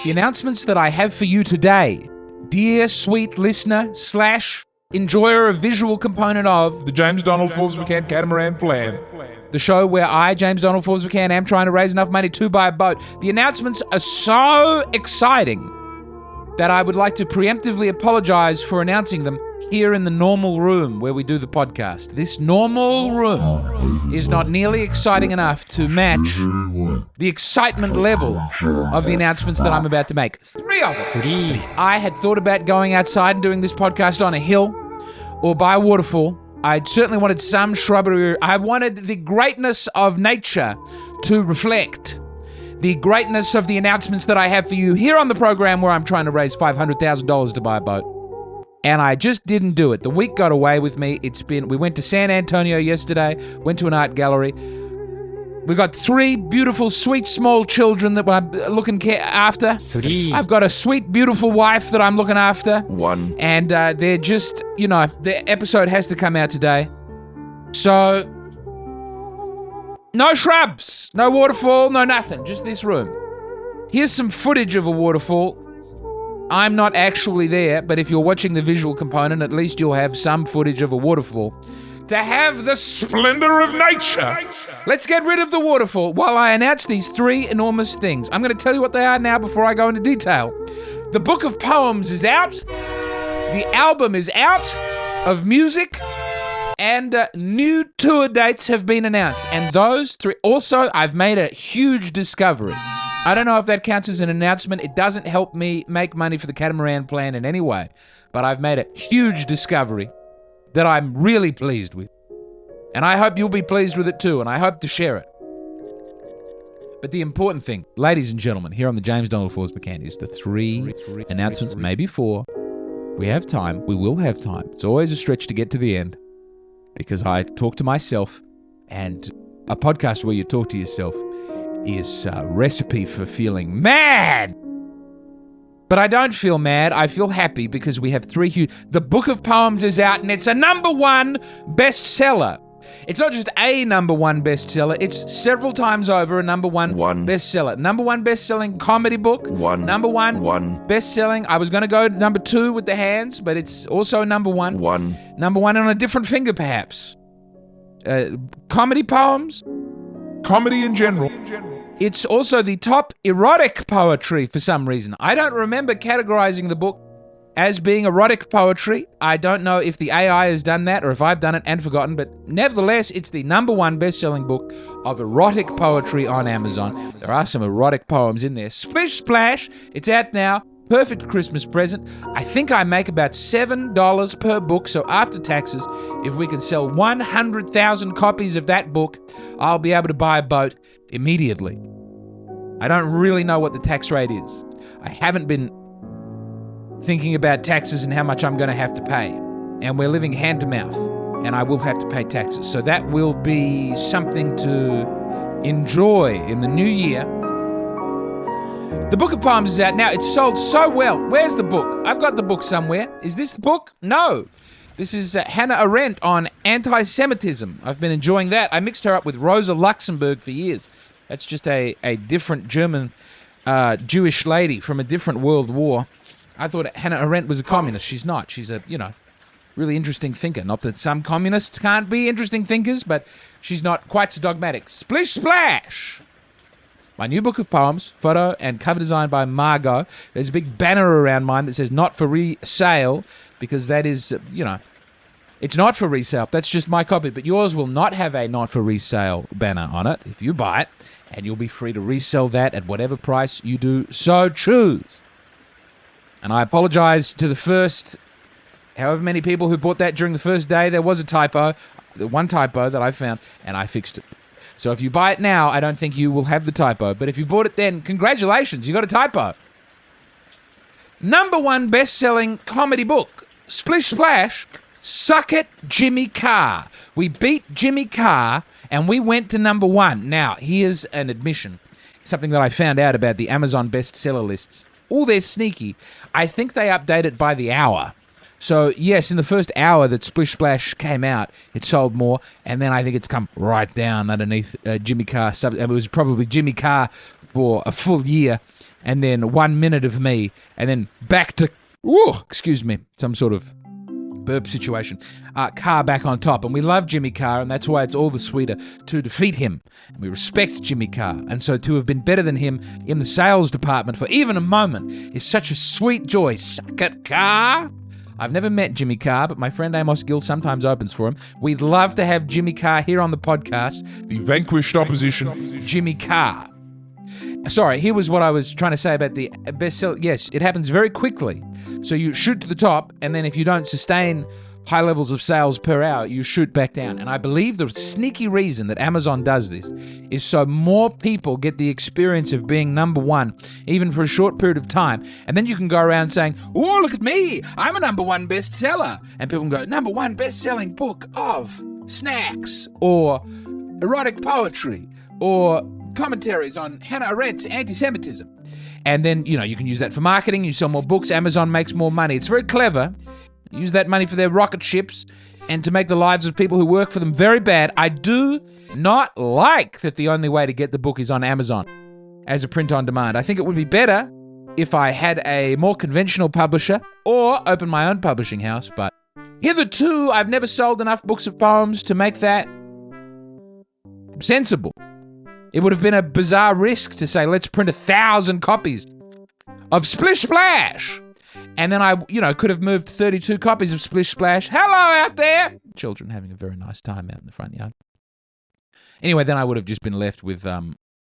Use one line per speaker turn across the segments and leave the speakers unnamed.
The announcements that I have for you today, dear sweet listener / enjoyer of visual component of
The James Donald Forbes McCann Catamaran Plan.
the show where I, James Donald Forbes McCann, am trying to raise enough money to buy a boat. The announcements are so exciting that I would like to preemptively apologize for announcing them here in the normal room where we do the podcast. This normal room is not nearly exciting enough to match the excitement level of the announcements that I'm about to make. 3 of them. I had thought about going outside and doing this podcast on a hill or by a waterfall. I certainly wanted some shrubbery. I wanted the greatness of nature to reflect the greatness of the announcements that I have for you here on the program where I'm trying to raise $500,000 to buy a boat. And I just didn't do it. The week got away with me. We went to San Antonio yesterday, went to an art gallery. We got 3 beautiful, sweet, small children that I'm looking after.
3.
I've got a sweet, beautiful wife that I'm looking after.
1.
And they're just, the episode has to come out today. So, no shrubs, no waterfall, no nothing, just this room. Here's some footage of a waterfall. I'm not actually there, but if you're watching the visual component, at least you'll have some footage of a waterfall. To have the splendor of nature. Let's get rid of the waterfall while I announce these 3 enormous things. I'm going to tell you what they are now before I go into detail. The book of poems is out. The album is out of music. And new tour dates have been announced. And those 3... Also, I've made a huge discovery. I don't know if that counts as an announcement. It doesn't help me make money for the Catamaran Plan in any way. But I've made a huge discovery that I'm really pleased with. And I hope you'll be pleased with it too, and I hope to share it. But the important thing, ladies and gentlemen, here on the James Donald Forbes McCann, is the 3 announcements, maybe 4. We have time. We will have time. It's always a stretch to get to the end because I talk to myself, and a podcast where you talk to yourself is a recipe for feeling mad. But I don't feel mad. I feel happy because we have 3 huge... The Book of Poems is out and it's a #1 bestseller. It's not just a #1 bestseller. It's several times over a #1 bestseller. #1 best-selling comedy book. #1 best-selling... I was going to go #2 with the hands, but it's also #1. #1 on a different finger, perhaps. Comedy poems.
Comedy in general.
It's also the top erotic poetry for some reason. I don't remember categorizing the book as being erotic poetry. I don't know if the AI has done that or if I've done it and forgotten, but nevertheless, it's the #1 best-selling book of erotic poetry on Amazon. There are some erotic poems in there. Splish Splash, it's out now. Perfect Christmas present. I think I make about $7 per book, so after taxes, if we can sell 100,000 copies of that book, I'll be able to buy a boat immediately. I don't really know what the tax rate is. I haven't been thinking about taxes and how much I'm going to have to pay. And we're living hand to mouth, and I will have to pay taxes. So that will be something to enjoy in the new year. The Book of Poems is out now. It's sold so well. Where's the book? I've got the book somewhere. Is this the book? No. This is Hannah Arendt on anti-Semitism. I've been enjoying that. I mixed her up with Rosa Luxemburg for years. That's just a different German Jewish lady from a different world war. I thought Hannah Arendt was a communist. She's not. She's a, really interesting thinker. Not that some communists can't be interesting thinkers, but she's not quite so dogmatic. Splish Splash! My new book of poems, photo and cover design by Margot. There's a big banner around mine that says not for resale, because that is, it's not for resale. That's just my copy. But yours will not have a not for resale banner on it if you buy it, and you'll be free to resell that at whatever price you do so choose. And I apologize to the first, however many people who bought that during the first day. There was a typo, one typo that I found, and I fixed it. So if you buy it now, I don't think you will have the typo. But if you bought it then, congratulations, you got a typo. #1 best-selling comedy book, Splish Splash, Suck It, Jimmy Carr. We beat Jimmy Carr, and we went to #1. Now, here's an admission, something that I found out about the Amazon bestseller lists. Oh, they're sneaky. I think they update it by the hour. So, yes, in the first hour that Splish Splash came out, it sold more, and then I think it's come right down underneath Jimmy Carr. It was probably Jimmy Carr for a full year, and then 1 minute of me, and then back to, some sort of burp situation, Carr back on top. And we love Jimmy Carr, and that's why it's all the sweeter to defeat him. And we respect Jimmy Carr, and so to have been better than him in the sales department for even a moment is such a sweet joy. Suck it, Carr! I've never met Jimmy Carr, but my friend Amos Gill sometimes opens for him. We'd love to have Jimmy Carr here on the podcast.
The vanquished opposition.
Jimmy Carr. Sorry, here was what I was trying to say about the bestseller. Yes, it happens very quickly. So you shoot to the top, and then if you don't sustain high levels of sales per hour, you shoot back down. And I believe the sneaky reason that Amazon does this is so more people get the experience of being number one, even for a short period of time. And then you can go around saying, oh, look at me, I'm a number one bestseller. And people can go, number one best-selling book of snacks, or erotic poetry, or commentaries on Hannah Arendt's anti-Semitism. And then, you can use that for marketing. You sell more books, Amazon makes more money. It's very clever. Use that money for their rocket ships and to make the lives of people who work for them very bad. I do not like that the only way to get the book is on Amazon as a print on demand. I think it would be better if I had a more conventional publisher or open my own publishing house, but hitherto I've never sold enough books of poems to make that sensible. It would have been a bizarre risk to say, let's print 1,000 copies of Splish Splash. And then I, could have moved 32 copies of Splish Splash. Hello out there! Children having a very nice time out in the front yard. Anyway, then I would have just been left with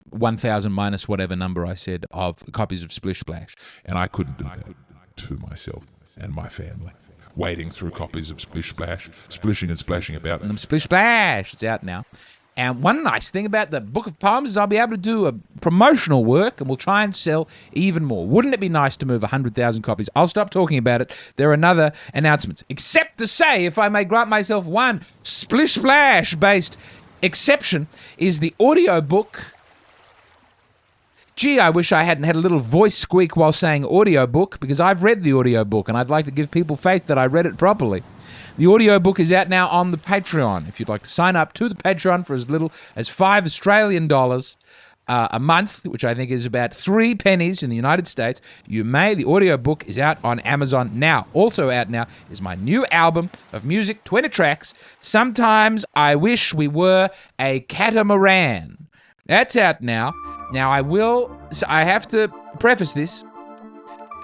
1,000 minus whatever number I said of copies of Splish Splash.
And I couldn't do that to myself and my family. Wading through copies of Splish Splash, splishing and splashing about.
And Splish Splash, it's out now. And one nice thing about the Book of Poems is I'll be able to do a promotional work, and we'll try and sell even more. Wouldn't it be nice to move 100,000 copies? I'll stop talking about it. There are other announcements. Except to say, if I may grant myself one Splish Splash-based exception, is the audiobook. Gee, I wish I hadn't had a little voice squeak while saying audiobook, because I've read the audiobook, and I'd like to give people faith that I read it properly. The audiobook is out now on the Patreon. If you'd like to sign up to the Patreon for as little as $5 Australian a month, which I think is about 3 pennies in the United States, you may. The audiobook is out on Amazon now. Also out now is my new album of music, 20 tracks. Sometimes I Wish We Were a Catamaran. That's out now. Now I have to preface this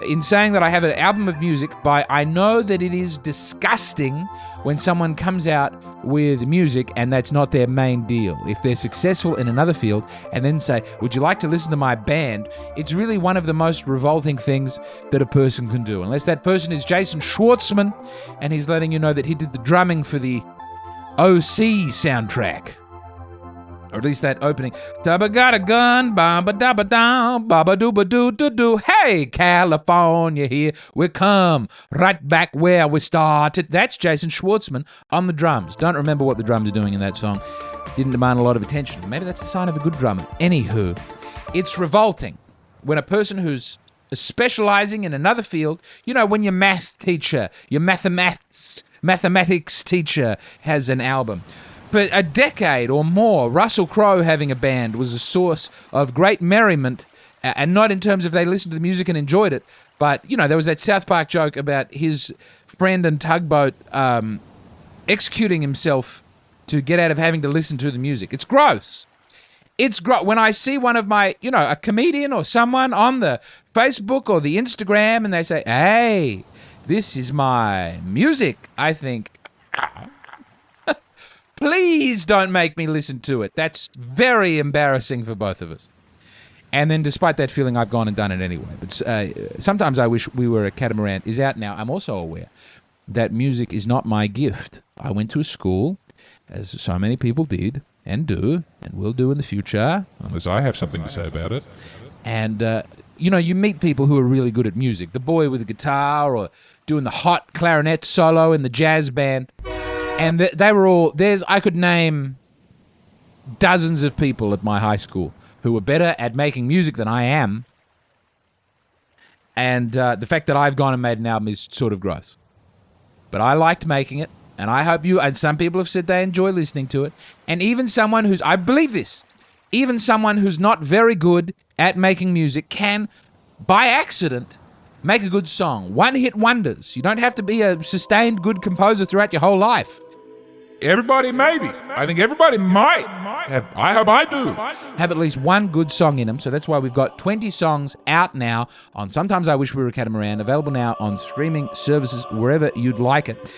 in saying that I have an album of music by, I know that it is disgusting when someone comes out with music and that's not their main deal. If they're successful in another field and then say, would you like to listen to my band? It's really one of the most revolting things that a person can do. Unless that person is Jason Schwartzman and he's letting you know that he did the drumming for the OC soundtrack. Or at least that opening. Dabba got a gun, bamba dabba down, baba dooba doo doo doo. Hey, California, here we come, right back where we started. That's Jason Schwartzman on the drums. Don't remember what the drums are doing in that song. Didn't demand a lot of attention. Maybe that's the sign of a good drummer. Anywho, it's revolting when a person who's specializing in another field, when your math teacher, your mathematics teacher has an album. For a decade or more, Russell Crowe having a band was a source of great merriment, and not in terms of they listened to the music and enjoyed it, but, there was that South Park joke about his friend and tugboat executing himself to get out of having to listen to the music. It's gross. It's gross. When I see one of my, a comedian or someone on the Facebook or the Instagram, and they say, hey, this is my music, I think, please don't make me listen to it. That's very embarrassing for both of us. And then despite that feeling, I've gone and done it anyway. But Sometimes I Wish We Were a Catamaran is out now. I'm also aware that music is not my gift. I went to a school, as so many people did and do and will do in the future.
Unless I have something to say about it.
And, you meet people who are really good at music. The boy with the guitar or doing the hot clarinet solo in the jazz band. And they were all, I could name dozens of people at my high school who were better at making music than I am. And the fact that I've gone and made an album is sort of gross. But I liked making it, and I hope and some people have said they enjoy listening to it. And even someone I believe this, even someone who's not very good at making music can by accident, make a good song. One-hit wonders. You don't have to be a sustained good composer throughout your whole life.
Everybody maybe. I think everybody might. I hope I do.
Have at least one good song in them. So that's why we've got 20 songs out now on Sometimes I Wish We Were a Catamaran, available now on streaming services wherever you'd like it.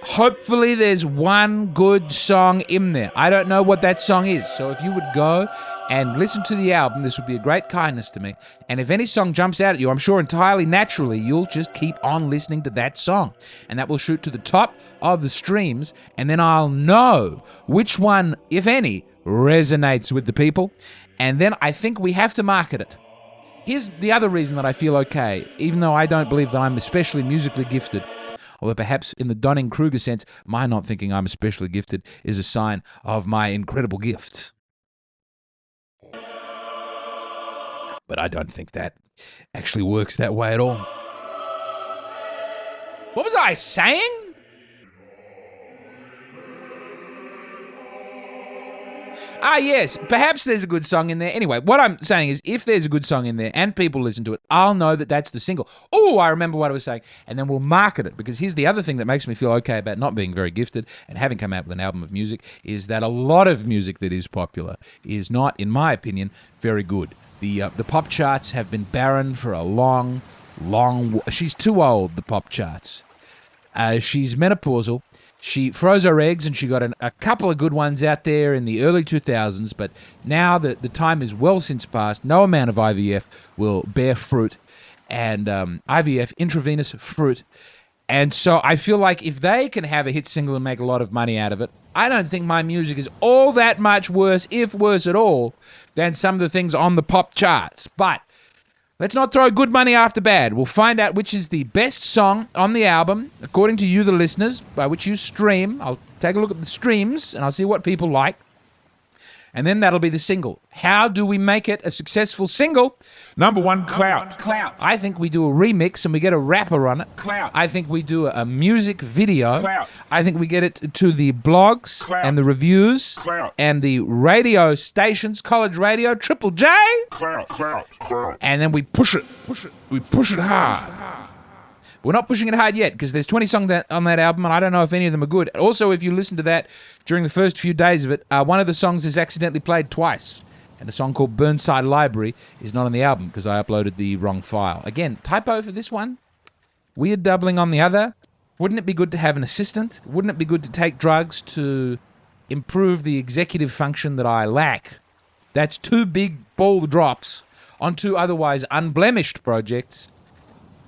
Hopefully there's one good song in there. I don't know what that song is. So if you would go and listen to the album, this would be a great kindness to me. And if any song jumps out at you, I'm sure entirely naturally, you'll just keep on listening to that song. And that will shoot to the top of the streams. And then I'll know which one, if any, resonates with the people. And then I think we have to market it. Here's the other reason that I feel okay, even though I don't believe that I'm especially musically gifted. Although perhaps in the Dunning-Kruger sense, my not thinking I'm especially gifted is a sign of my incredible gifts. But I don't think that actually works that way at all. What was I saying? Yes, perhaps there's a good song in there. Anyway, what I'm saying is if there's a good song in there and people listen to it, I'll know that that's the single. Oh, I remember what I was saying. And then we'll market it, because here's the other thing that makes me feel okay about not being very gifted and having come out with an album of music is that a lot of music that is popular is not, in my opinion, very good. The pop charts have been barren for a long... She's too old, the pop charts. She's menopausal. She froze her eggs and she got a couple of good ones out there in the early 2000s, but now that the time is well since past, no amount of IVF will bear fruit, and IVF, intravenous fruit. And so I feel like if they can have a hit single and make a lot of money out of it, I don't think my music is all that much worse, if worse at all, than some of the things on the pop charts. But let's not throw good money after bad. We'll find out which is the best song on the album, according to you, the listeners, by which you stream. I'll take a look at the streams, and I'll see what people like. And then that'll be the single. How do we make it a successful single?
Number one, clout.
I think we do a remix and we get a rapper on it.
Clout.
I think we do a music video.
Clout.
I think we get it to the blogs and the reviews and the radio stations, college radio, Triple J.
Clout.
And then we push it.
We push it hard.
We're not pushing it hard yet because there's 20 songs on that album, and I don't know if any of them are good. Also, if you listen to that during the first few days of it, one of the songs is accidentally played twice. And a song called Burnside Library is not on the album because I uploaded the wrong file. Again, typo for this one. Weird doubling on the other. Wouldn't it be good to have an assistant? Wouldn't it be good to take drugs to improve the executive function that I lack? That's two big ball drops on two otherwise unblemished projects.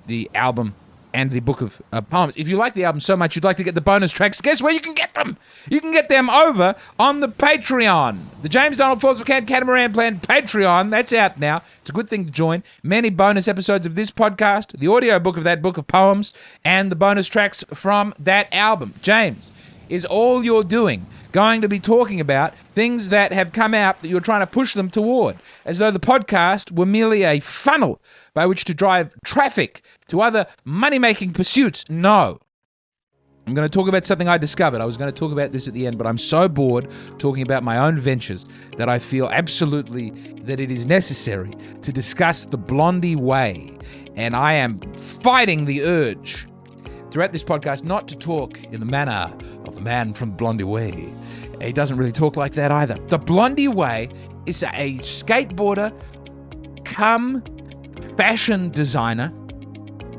The album and the book of poems. If you like the album so much you'd like to get the bonus tracks, guess where you can get them? You can get them over on the Patreon. The James Donald Falls McCann Catamaran Plan Patreon, that's out now. It's a good thing to join. Many bonus episodes of this podcast, the audiobook of that book of poems, and the bonus tracks from that album. James, is all you're doing going to be talking about things that have come out that you're trying to push them toward, as though the podcast were merely a funnel by which to drive traffic to other money-making pursuits? No. I'm going to talk about something I discovered. I was going to talk about this at the end, but I'm so bored talking about my own ventures that I feel absolutely that it is necessary to discuss the Blondie Way. And I am fighting the urge throughout this podcast not to talk in the manner of the man from Blondie Way. He doesn't really talk like that either. The Blondie Way is a skateboarder come fashion designer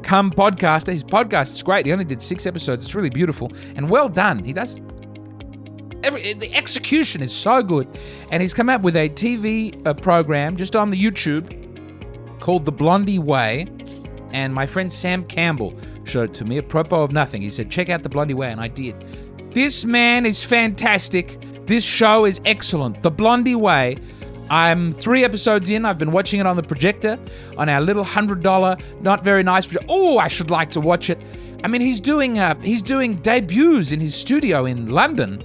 come podcaster. His podcast is great. He only did 6 episodes. It's really beautiful and well done. He does the execution is so good. And he's come out with a TV program just on the YouTube called The Blondie Way. And my friend Sam Campbell showed it to me apropos of nothing. He said, check out The Blondie Way, and I did. This man is fantastic. This show is excellent. The Blondie Way. I'm 3 episodes in. I've been watching it on the projector on our little $100, not very nice projector. Oh, I should like to watch it. I mean, he's doing debuts in his studio in London.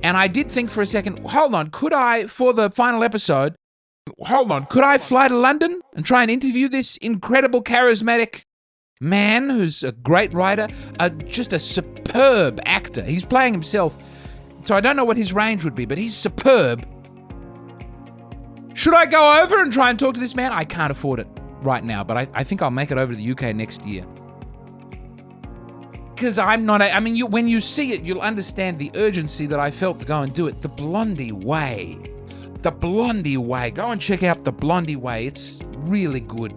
And I did think for a second, hold on, could I, for the final episode, could I fly to London and try and interview this incredible, charismatic man who's a great writer, just a superb actor. He's playing himself, so I don't know what his range would be, but he's superb. Should I go over and try and talk to this man? I can't afford it. right now, but I think I'll make it over to the UK next year. Because I'm not, when you see it, you'll understand the urgency that I felt to go and do it. The Blondie Way. The Blondie Way. Go and check out The Blondie Way. It's really good.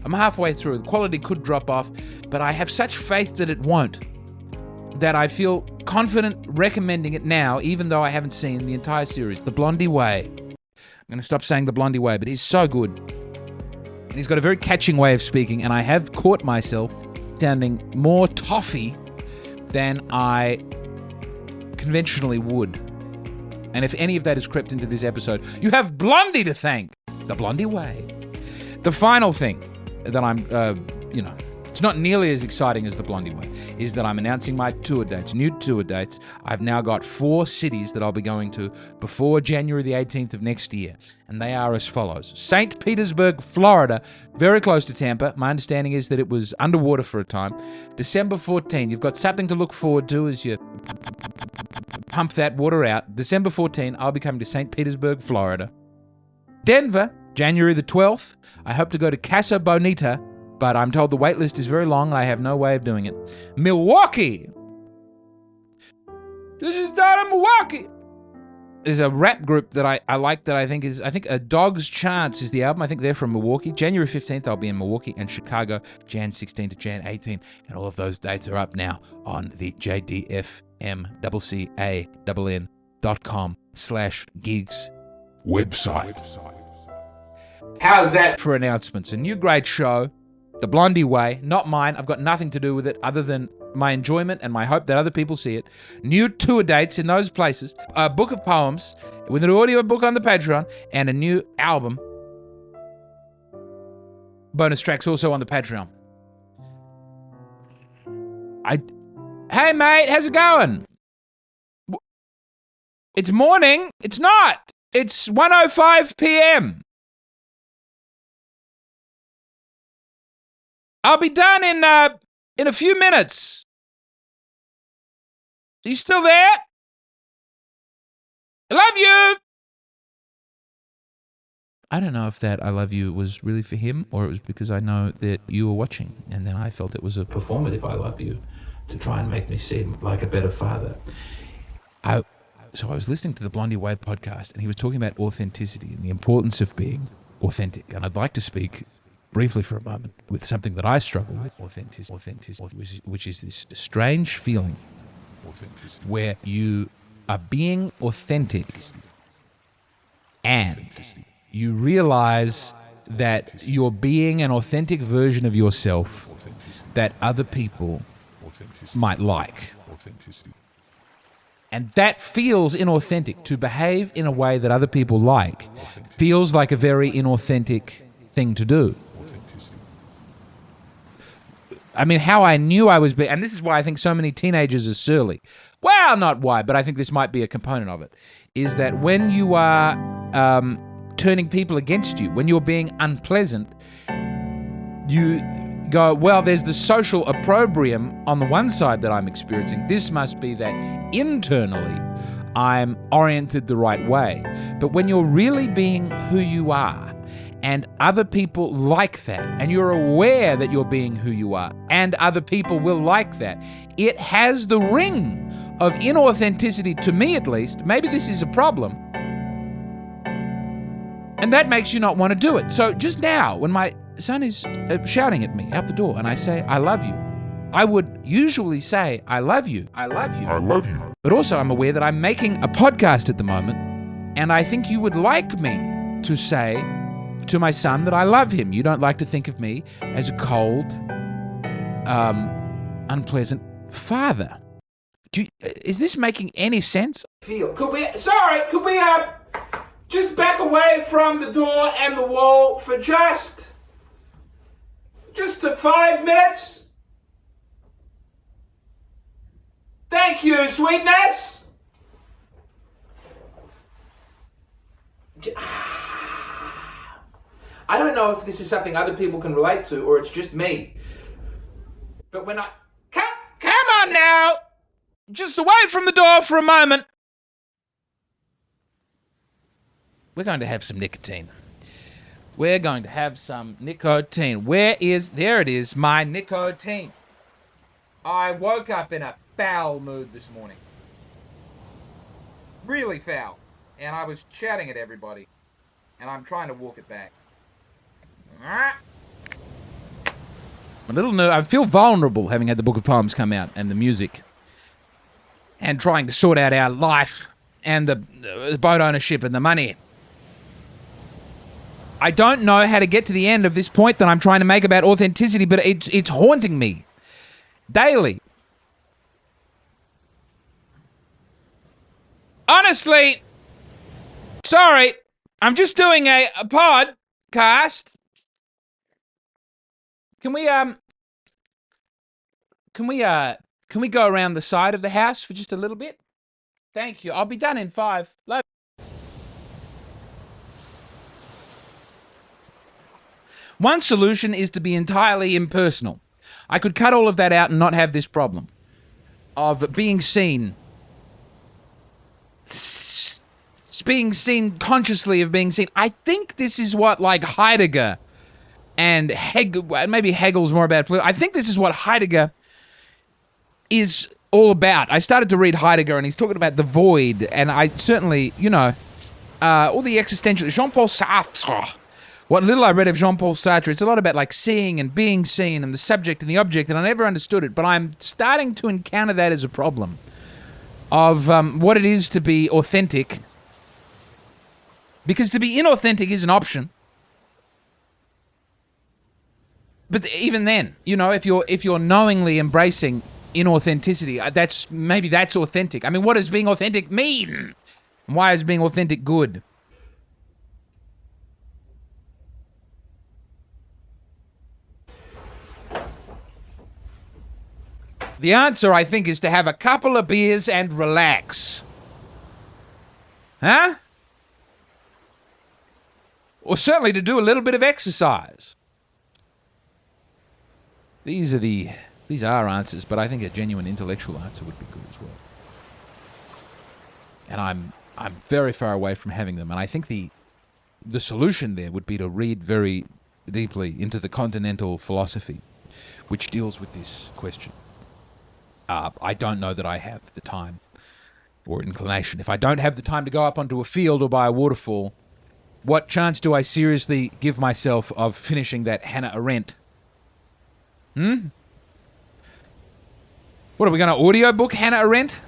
I'm halfway through. The quality could drop off, but I have such faith that it won't, that I feel confident recommending it now, even though I haven't seen the entire series. The Blondie Way. I'm going to stop saying The Blondie Way, but he's so good. And he's got a very catching way of speaking, and I have caught myself sounding more toffee than I conventionally would. And if any of that has crept into this episode, you have Blondie to thank. The Blondie Way. The final thing that I'm, it's not nearly as exciting as the Blondie Way, is that I'm announcing my tour dates, new tour dates. I've now got 4 cities that I'll be going to before January the 18th of next year, and they are as follows. St. Petersburg, Florida, very close to Tampa. My understanding is that it was underwater for a time. December 14, you've got something to look forward to as you pump that water out. December 14, I'll be coming to St. Petersburg, Florida. Denver, January the 12th. I hope to go to Casa Bonita, but I'm told the wait list is very long and I have no way of doing it. Milwaukee. This is down in Milwaukee. There's a rap group that I like that I think A Dog's Chance is the album. I think they're from Milwaukee. January 15th, I'll be in Milwaukee and Chicago, Jan 16 to Jan 18. And all of those dates are up now on the jdfmcann.com/gigs
website.
How's that for announcements? A new great show, The Blondie Way, not mine. I've got nothing to do with it other than my enjoyment and my hope that other people see it. New tour dates in those places. A book of poems with an audiobook on the Patreon and a new album. Bonus tracks also on the Patreon. Hey mate, how's it going? It's morning. It's not. It's 1:05 p.m. I'll be done in a few minutes. Are you still there? I love you. I don't know if that I love you was really for him or it was because I know that you were watching and then I felt it was a performative I love you to try and make me seem like a better father. So I was listening to the Blondie Way podcast and he was talking about authenticity and the importance of being authentic. And I'd like to speak briefly for a moment with something that I struggle with, authenticity, which is this strange feeling where you are being authentic and you realize that you're being an authentic version of yourself that other people might like. And that feels inauthentic. To behave in a way that other people like feels like a very inauthentic thing to do. I mean, how I knew I was being, and this is why I think so many teenagers are surly. Well, not why, but I think this might be a component of it, is that when you are turning people against you, when you're being unpleasant, you go, well, there's the social opprobrium on the one side that I'm experiencing. This must be that internally I'm oriented the right way. But when you're really being who you are, and other people like that, and you're aware that you're being who you are, and other people will like that, it has the ring of inauthenticity, to me at least. Maybe this is a problem. And that makes you not want to do it. So just now, when my son is shouting at me out the door, and I say, I love you, I would usually say, I love you, I love you.
I love you.
But also I'm aware that I'm making a podcast at the moment, and I think you would like me to say to my son that I love him. You don't like to think of me as a cold, unpleasant father. Is this making any sense? Could we just back away from the door and the wall for just 5 minutes? Thank you, sweetness. I don't know if this is something other people can relate to or it's just me. But when come on now! Just away from the door for a moment. We're going to have some nicotine. We're going to have some nicotine. There it is, my nicotine. I woke up in a foul mood this morning. Really foul. And I was shouting at everybody. And I'm trying to walk it back. I feel vulnerable having had the Book of Poems come out and the music. And trying to sort out our life and the boat ownership and the money. I don't know how to get to the end of this point that I'm trying to make about authenticity, but it's haunting me daily. Honestly, sorry, I'm just doing a podcast. Can we go around the side of the house for just a little bit? Thank you. I'll be done in 5. Love. One solution is to be entirely impersonal. I could cut all of that out and not have this problem of being seen. Being seen, consciously of being seen. I think this is what, like, Heidegger and Hegel, maybe Hegel's more about, I think this is what Heidegger is all about. I started to read Heidegger and he's talking about the void, and I certainly, all the existential, Jean-Paul Sartre, what little I read of Jean-Paul Sartre, it's a lot about like seeing and being seen and the subject and the object, and I never understood it, but I'm starting to encounter that as a problem of what it is to be authentic, because to be inauthentic is an option. But even then, if you're knowingly embracing inauthenticity, that's authentic. I mean, what does being authentic mean? And why is being authentic good? The answer, I think, is to have a couple of beers and relax. Huh? Or certainly to do a little bit of exercise. These are answers, but I think a genuine intellectual answer would be good as well. And I'm very far away from having them, and I think the solution there would be to read very deeply into the continental philosophy, which deals with this question. I don't know that I have the time or inclination. If I don't have the time to go up onto a field or by a waterfall, what chance do I seriously give myself of finishing that Hannah Arendt? What are we going to audiobook Hannah Arendt?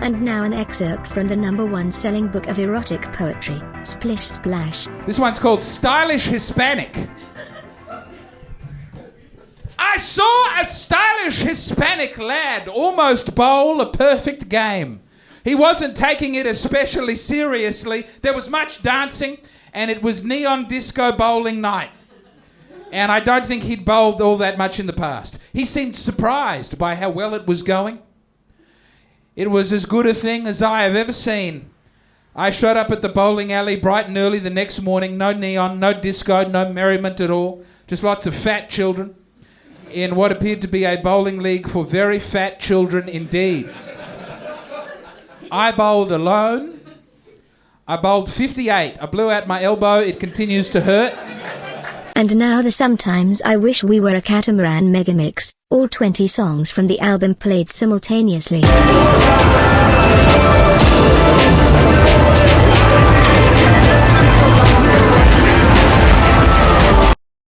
And now an excerpt from the #1 selling book of erotic poetry, Splish Splash.
This one's called Stylish Hispanic. I saw a stylish Hispanic lad almost bowl a perfect game. He wasn't taking it especially seriously. There was much dancing, and it was neon disco bowling night. And I don't think he'd bowled all that much in the past. He seemed surprised by how well it was going. It was as good a thing as I have ever seen. I showed up at the bowling alley bright and early the next morning. No neon, no disco, no merriment at all. Just lots of fat children in what appeared to be a bowling league for very fat children indeed. I bowled alone. I bowled 58. I blew out my elbow. It continues to hurt.
And now the Sometimes I Wish We Were a Catamaran Megamix, all 20 songs from the album played simultaneously.